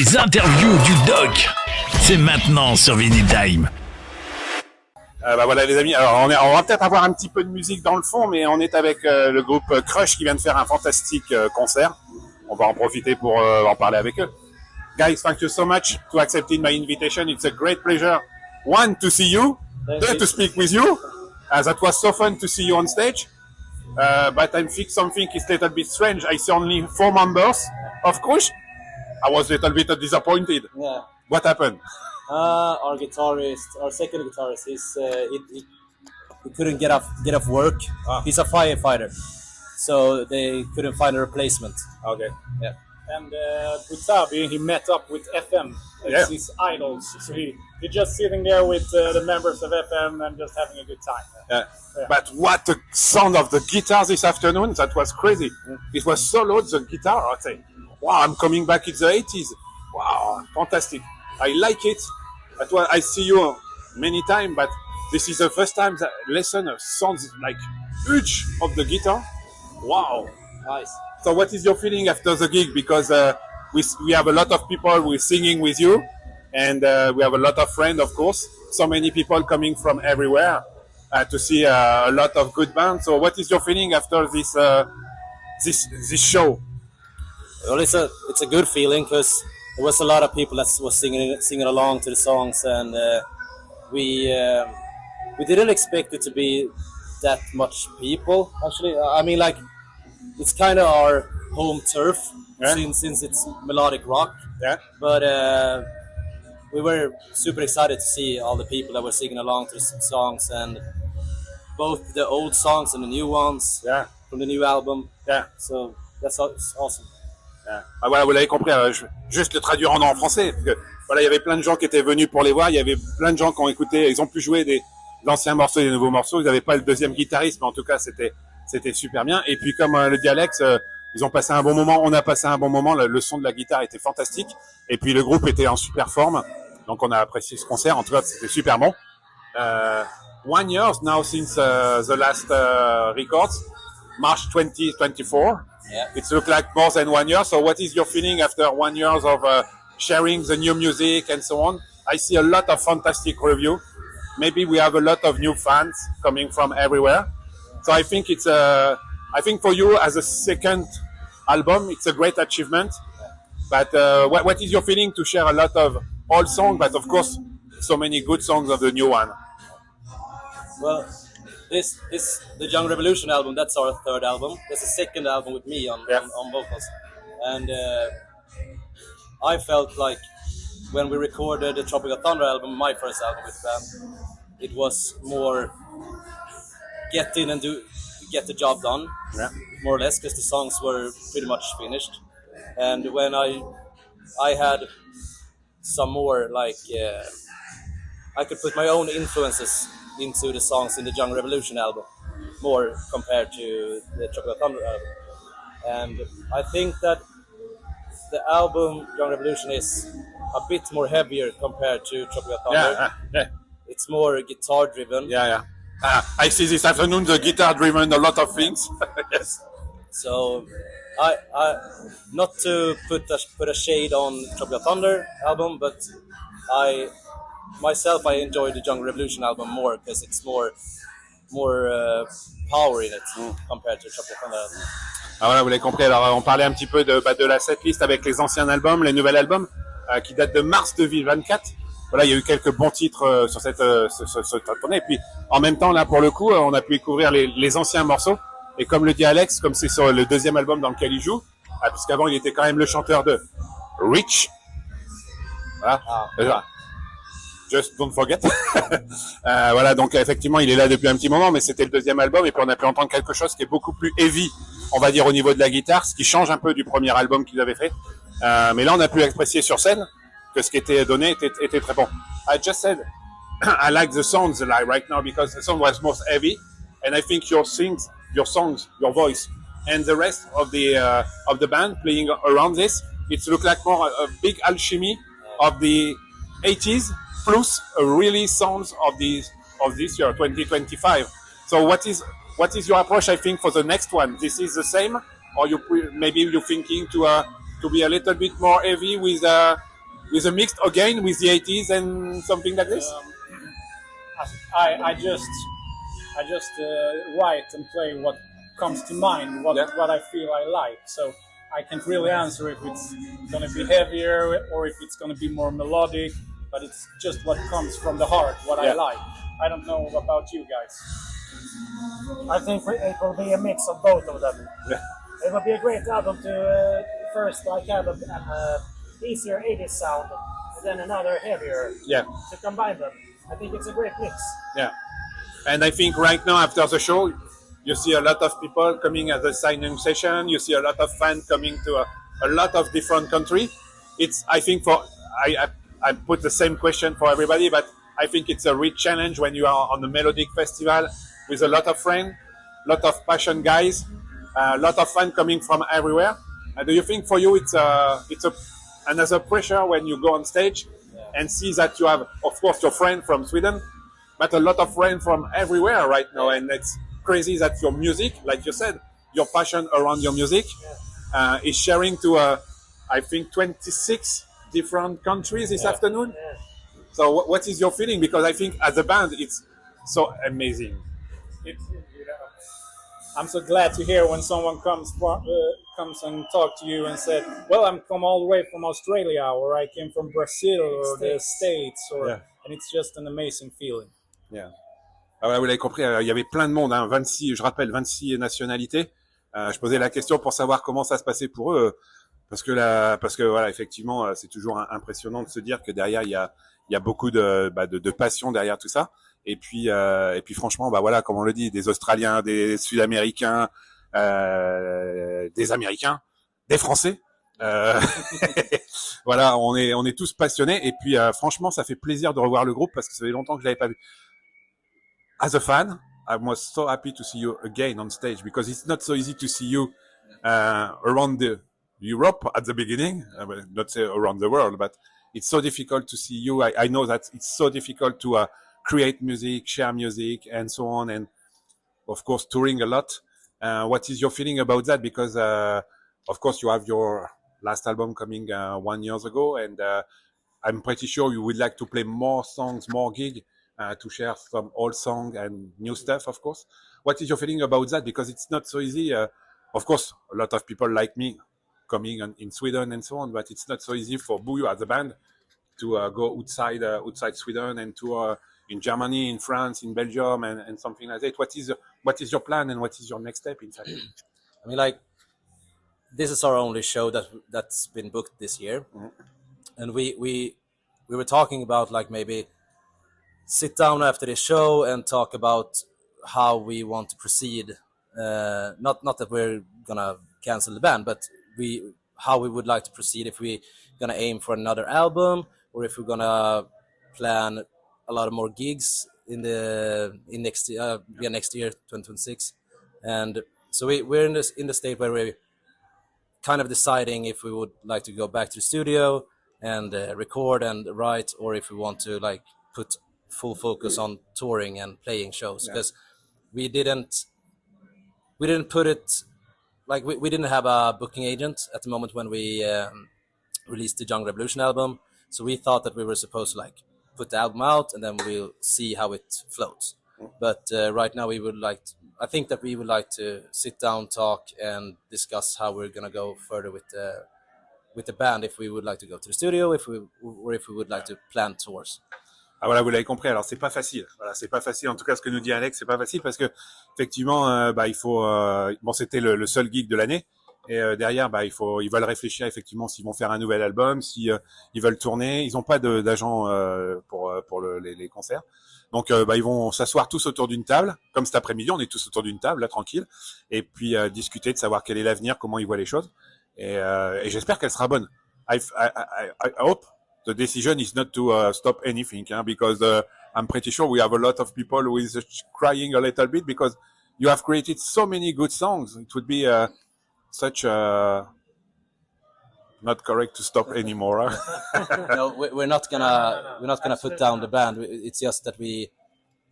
Les interviews du doc, c'est maintenant sur Vinyl Time. Bah voilà les amis, alors on va peut-être avoir un petit peu de musique dans le fond, mais on est avec le groupe Cruzh qui vient de faire un fantastique concert. On va en profiter pour en parler avec eux. Guys, thank you so much to accepting my invitation. It's a great pleasure, one, to see you, two, to speak with you. That was so fun to see you on stage. But I think something is a little bit strange. I see only 4 members of Cruzh. I was a little bit disappointed. Yeah. What happened? Our guitarist, our second guitarist, he couldn't get off work. He's a firefighter, so they couldn't find a replacement. Okay. Yeah. And Cruzh, he met up with FM. It's his idols. So he just sitting there with the members of FM and just having a good time. Yeah. But what the sound of the guitar this afternoon, that was crazy. It was so loud, the guitar, I'd say, wow, I'm coming back in the 80s. Wow, fantastic. I like it. I see you many times, but this is the first time that I listen to sounds like huge of the guitar. Wow. Nice. So what is your feeling after the gig? Because we have a lot of people who are singing with you, and we have a lot of friends, of course. So many people coming from everywhere to see a lot of good bands. So what is your feeling after this this show? Well, it's a good feeling because there was a lot of people that was singing along to the songs, and we didn't expect it to be that much people. Actually, I mean, like, it's kind of our home turf since it's melodic rock. Yeah. But we were super excited to see all the people that were singing along to the songs, and both the old songs and the new ones from the new album. Yeah. So that's awesome. Ah, voilà, vous l'avez compris, juste le traduire en français, parce que voilà, il y avait plein de gens qui étaient venus pour les voir, il y avait plein de gens qui ont écouté, ils ont pu jouer des anciens morceaux et des nouveaux morceaux, ils n'avaient pas le deuxième guitariste, mais en tout cas c'était super bien. Et puis comme le dit Alex, ils ont passé un bon moment, on a passé un bon moment, le son de la guitare était fantastique, et puis le groupe était en super forme, donc on a apprécié ce concert, en tout cas c'était super bon. 1 year now since the last records, March 2024. Yeah. It looks like more than 1 year. So what is your feeling after 1 year of sharing the new music and so on? I see a lot of fantastic review. Maybe we have a lot of new fans coming from everywhere. So I think I think for you as a second album, it's a great achievement. But what is your feeling to share a lot of old songs, but of course, so many good songs of the new one? Well, the Young Revolution album, that's our third album. That's the second album with me on vocals. And I felt like when we recorded the Tropical Thunder album, my first album with the band, it was more get in and get the job done, more or less, because the songs were pretty much finished. And when I had some more, like, I could put my own influences into the songs in the Young Revolution album, more compared to the Tropical Thunder album. And I think that the album Young Revolution is a bit more heavier compared to Tropical Thunder. Yeah. It's more guitar driven. Yeah. I see this afternoon the guitar driven a lot of things. Yes. So I not to put a shade on Tropical Thunder album, but I enjoyed the Young Revolution album more because it's more power in it compared to Tropical Thunder album. Ah voilà, vous l'avez compris. Alors on parlait un petit peu de la setlist avec les anciens albums, les nouveaux albums qui datent de mars 2024. Voilà, il y a eu quelques bons titres sur cette tournée. Et puis en même temps, là pour le coup, on a pu découvrir les anciens morceaux. Et comme le dit Alex, comme c'est sur le deuxième album dans lequel il joue, puisqu'avant il était quand même le chanteur de Rich. Voilà. Just don't forget. Voilà, donc effectivement, il est là depuis un petit moment, mais c'était le deuxième album, et puis on a pu entendre quelque chose qui est beaucoup plus heavy, on va dire, au niveau de la guitare, ce qui change un peu du premier album qu'ils avaient fait. Mais là, on a pu apprécier sur scène que ce qui était donné était très bon. I just said, I like the sounds like right now because the sound was most heavy, and I think your songs, your voice, and the rest of the band playing around this, it looked like more a big alchemy of the 80s. Plus really sounds of this year 2025. So what is your approach? I think for the next one, this is the same, or maybe you're thinking to be a little bit more heavy with with a mix again with the 80s and something like this? I just write and play what comes to mind, what I feel I like. So I can't really answer if it's going to be heavier or if it's going to be more melodic, but it's just what comes from the heart, what I like. I don't know about you guys. I think it will be a mix of both of them. Yeah. It will be a great album to first like have a easier 80s sound and then another heavier to combine them. I think it's a great mix. Yeah. And I think right now after the show, you see a lot of people coming at the signing session. You see a lot of fans coming to a lot of different countries. It's, I think I put the same question for everybody, but I think it's a real challenge when you are on the Melodic Festival with a lot of friends, a lot of passion guys, a lot of fans coming from everywhere. Do you think for you it's another pressure when you go on stage and see that you have, of course, your friend from Sweden, but a lot of friends from everywhere right now, and it's crazy that your music, like you said, your passion around your music is sharing to, I think, 26 different countries this afternoon. Yeah. So what is your feeling? Because I think as a band, it's so amazing. I'm so glad to hear when someone comes and talk to you and said, well, I'm come all the way from Australia, or I came from Brazil or the States, and it's just an amazing feeling. Yeah. Ah ouais, vous l'avez compris, il y avait plein de monde, hein, 26, je rappelle, 26 nationalités. Je posais la question pour savoir comment ça se passait pour eux, parce que voilà, effectivement, c'est toujours impressionnant de se dire que derrière il y a beaucoup de passion derrière tout ça. Et puis franchement, bah voilà, comme on le dit, des Australiens, des Sud-Américains, des Américains, des Français. Voilà, on est tous passionnés. Et puis franchement, ça fait plaisir de revoir le groupe parce que ça fait longtemps que je l'avais pas vu. As a fan, I was so happy to see you again on stage because it's not so easy to see you around Europe at the beginning. Not say around the world, but it's so difficult to see you. I know that it's so difficult to create music, share music, and so on, and of course touring a lot. What is your feeling about that? Because of course you have your last album coming 1 year ago, and I'm pretty sure you would like to play more songs, more gig, to share some old song and new stuff, of course. What is your feeling about that? Because it's not so easy. Of course, a lot of people like me coming in Sweden and so on, but it's not so easy for Bouillou as a band to go outside Sweden and to in Germany, in France, in Belgium, and something like that. What is your plan and what is your next step, in fact? I mean, like, this is our only show that's been booked this year, and we were talking about like maybe sit down after the show and talk about how we want to proceed. Not that we're gonna cancel the band, but how we would like to proceed, if we're gonna aim for another album or if we're gonna plan a lot of more gigs in next year 2026. And so we're in the state where we're kind of deciding if we would like to go back to the studio and record and write, or if we want to like put full focus on touring and playing shows, because we didn't put it like we didn't have a booking agent at the moment when we released the Young Revolution album. So we thought that we were supposed to like put the album out and then we'll see how it floats. But right now I think that we would like to sit down, talk, and discuss how we're gonna go further with the band, if we would like to go to the studio, if we would like to plan tours. Ah voilà, vous l'avez compris. Alors c'est pas facile. Voilà, c'est pas facile. En tout cas, ce que nous dit Alex, c'est pas facile parce que effectivement, il faut. Bon, c'était le seul gig de l'année. Et derrière, ils veulent réfléchir effectivement s'ils vont faire un nouvel album, si ils veulent tourner. Ils n'ont pas d'agent pour les concerts. Donc, ils vont s'asseoir tous autour d'une table, comme cet après-midi. On est tous autour d'une table, là, tranquille, et puis discuter de savoir quel est l'avenir, comment ils voient les choses. Et j'espère qu'elle sera bonne. I hope the decision is not to stop anything, because I'm pretty sure we have a lot of people who is crying a little bit because you have created so many good songs. It would be such not correct to stop anymore. No, we're not gonna put down the band. It's just that we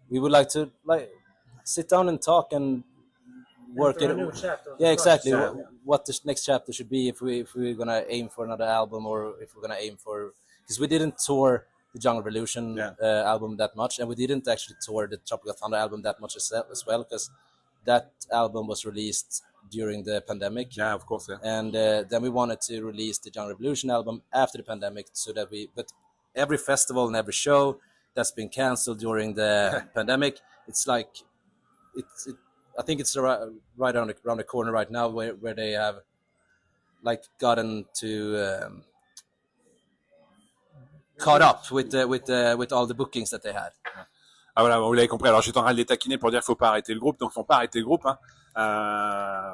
would like to like sit down and talk and work Enter it. a new chapter of Yeah, the exactly. project. What the next chapter should be if we're gonna aim for another album, or if we're gonna aim for, because we didn't tour the Jungle Revolution album that much, and we didn't actually tour the Tropical Thunder album that much as well, because that album was released during the pandemic. Yeah, of course. Yeah. And then we wanted to release the Jungle Revolution album after the pandemic, so that but every festival and every show that's been canceled during the pandemic, it's like I think it's right around the corner right now, where they have like gotten to caught up with all the bookings that they had. Ah voilà, vous l'avez compris. Alors j'étais en train de les taquiner pour dire qu'il faut pas arrêter le groupe, donc ils faut pas arrêter le groupe. Hein.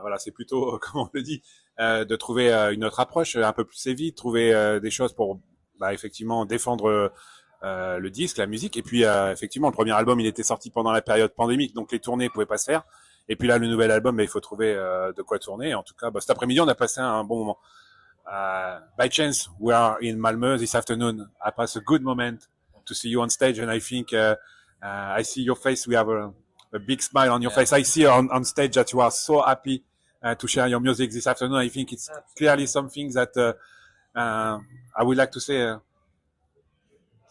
Voilà, c'est plutôt, comme on le dit, de trouver une autre approche, un peu plus sévie, trouver des choses pour effectivement défendre le disque, la musique. Et puis effectivement, le premier album, il était sorti pendant la période pandémique, donc les tournées pouvaient pas se faire. Et puis là, le nouvel album, il faut trouver de quoi tourner. En tout cas, cet après-midi, on a passé un bon moment. By chance, we are in Malmö this afternoon. I pass a good moment to see you on stage, and I think I see your face. We have a big smile on your face. I see on stage that you are so happy to share your music this afternoon. I think it's clearly something that I would like to say.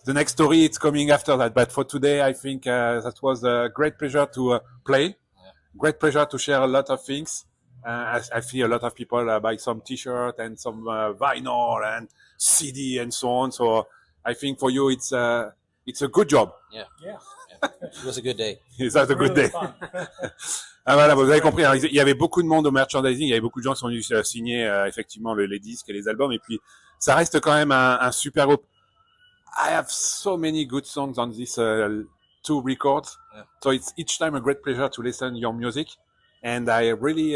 The next story, it's coming after that. But for today, I think that was a great pleasure to play. Great pleasure to share a lot of things. I feel a lot of people buy some T-shirt and some vinyl and CD and so on. So I think for you, it's a good job. Yeah. It was a good day. It's a good day. Ah voilà, vous avez compris. Alors, il y avait beaucoup de monde au merchandising. Il y avait beaucoup de gens qui sont venus signer effectivement les disques et les albums. Et puis, ça reste quand même un super groupe. I have so many good songs on these two records. Yeah. So it's each time a great pleasure to listen your music. And I really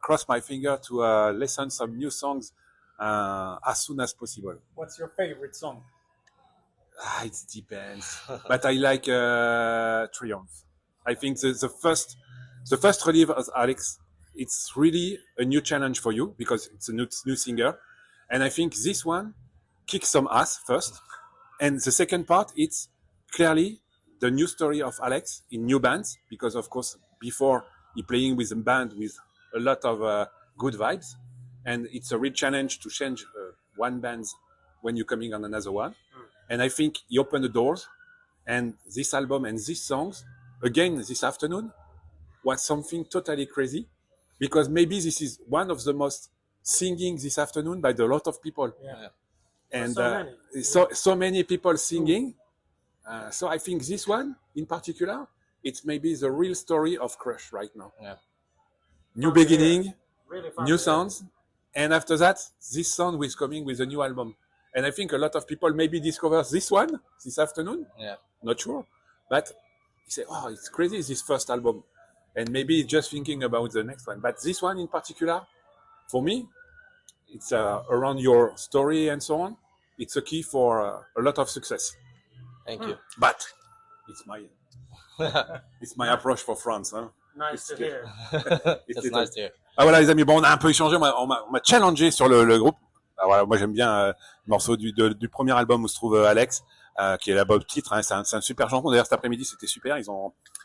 cross my finger to listen some new songs as soon as possible. What's your favorite song? It depends. But I like Triumph. I think the first release as Alex, it's really a new challenge for you because it's a new singer. And I think this one kicks some ass first. And the second part, it's clearly the new story of Alex in new bands, because of course, before he playing with a band with a lot of good vibes. And it's a real challenge to change one band when you're coming on another one. And I think he opened the doors, and this album and these songs, again, this afternoon, was something totally crazy, because maybe this is one of the most singing this afternoon by a lot of people. Yeah. And so many people singing. So I think this one in particular, it's maybe the real story of Cruzh right now. Yeah. New beginning, really new sounds, and after that, this song is coming with a new album. And I think a lot of people maybe discover this one this afternoon. Yeah. Not sure, but you say, "Oh, it's crazy this first album," and maybe just thinking about the next one. But this one in particular, for me, it's around your story and so on. It's a key for a lot of success. Thank you. But it's my approach for France. Hein. Nice to hear. It's nice to hear. Ah voilà les amis, bon on a un peu échangé, on m'a challengé sur le groupe. Ah voilà, moi j'aime bien le morceau du premier album où se trouve Alex, qui est l'album titre. Hein, c'est un super chanson. D'ailleurs cet après-midi c'était super.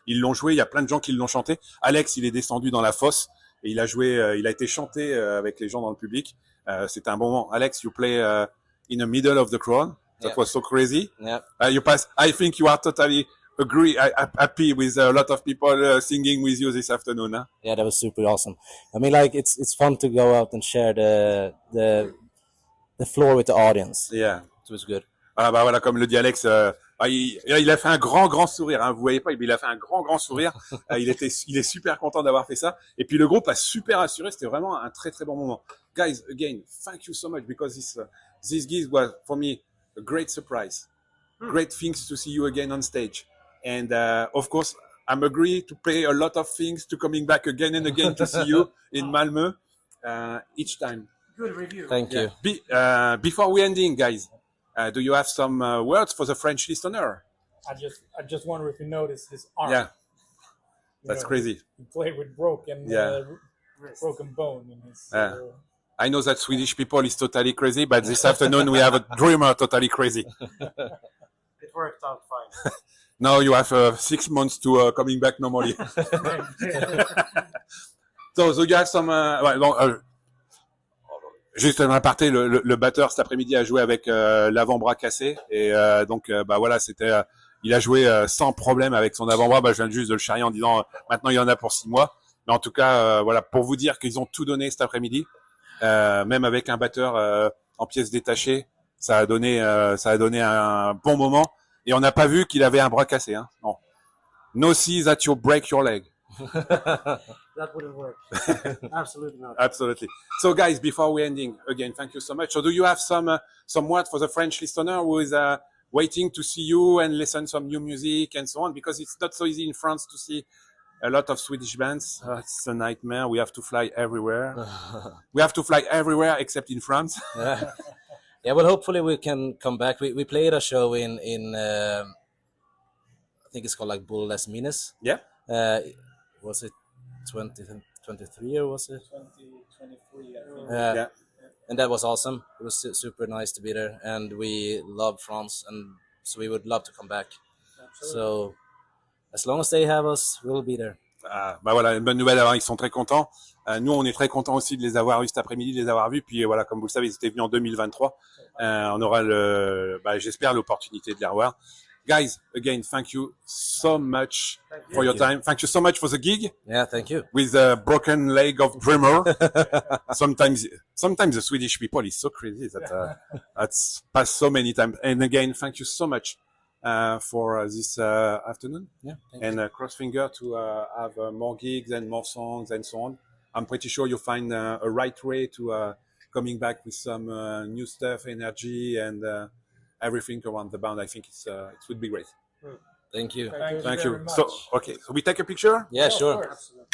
Ils l'ont joué. Il y a plein de gens qui l'ont chanté. Alex il est descendu dans la fosse et il a joué. Il a été chanté avec les gens dans le public. C'était un bon moment. Alex, you play in the middle of the crowd. That was so crazy. Yeah. You pass. I think you are totally happy with a lot of people singing with you this afternoon. Huh? Yeah, that was super awesome. I mean, like it's fun to go out and share the floor with the audience. Yeah, it was good. Ah bah voilà, comme le dit Alex, il a fait un grand sourire. Hein, vous voyez pas, il a fait un grand sourire. Il est super content d'avoir fait ça. Et puis le groupe a super assuré. C'était vraiment un très bon moment. Guys, again, thank you so much because this gig was for me a great surprise. Great things to see you again on stage. And of course, I'm agree to play a lot of things to coming back again and again to see you in Malmö each time. Good review. Thank you. Before we ending, guys, do you have some words for the French listener? I just wonder if you noticed his arm. Yeah, that's crazy. He played with broken bone in his. I know that Swedish people is totally crazy, but this afternoon we have a drummer totally crazy. It worked out fine. Now you have 6 months to coming back normally. So the guys, ouais, donc, juste un aparté, le batteur cet après-midi a joué avec l'avant-bras cassé et donc bah voilà, c'était il a joué sans problème avec son avant-bras. Bah, je viens juste de le charrier en disant maintenant il y en a pour 6 mois. Mais en tout cas voilà, pour vous dire qu'ils ont tout donné cet après-midi, même avec un batteur en pièces détachées, ça a donné un bon moment et on n'a pas vu qu'il avait un bras cassé, hein. Non. No see that you break your leg. That wouldn't work. Absolutely not. Absolutely. So, guys, before we ending, again, thank you so much. So, do you have some word for the French listener who is waiting to see you and listen some new music and so on? Because it's not so easy in France to see a lot of Swedish bands. It's a nightmare. We have to fly everywhere. We have to fly everywhere except in France. Yeah, well, hopefully we can come back. We played a show in I think it's called like Bull Les Mines. Yeah. Was it 2023 or was it? 2023, I think. Yeah. And that was awesome. It was super nice to be there, and we love France, and so we would love to come back. Absolutely. So as long as they have us, we'll be there. Bah voilà, une bonne nouvelle. Alors, ils sont très contents. Nous, on est très contents aussi de les avoir eu cet après-midi, de les avoir vus. Puis voilà, comme vous le savez, ils étaient venus en 2023. On aura j'espère l'opportunité de les revoir. Guys, again, thank you so much for your time. Thank you so much for the gig. Yeah, thank you. With the broken leg of drummer. Sometimes the Swedish people is so crazy that that's passed so many times. And again, thank you so much for this afternoon. Yeah, and cross finger to have more gigs and more songs and so on. I'm pretty sure you'll find a right way to coming back with some new stuff, energy, and everything around the band. I think it would be great. Thank you. Thank you very much. So, okay, so we take a picture? Yeah, sure. Absolutely.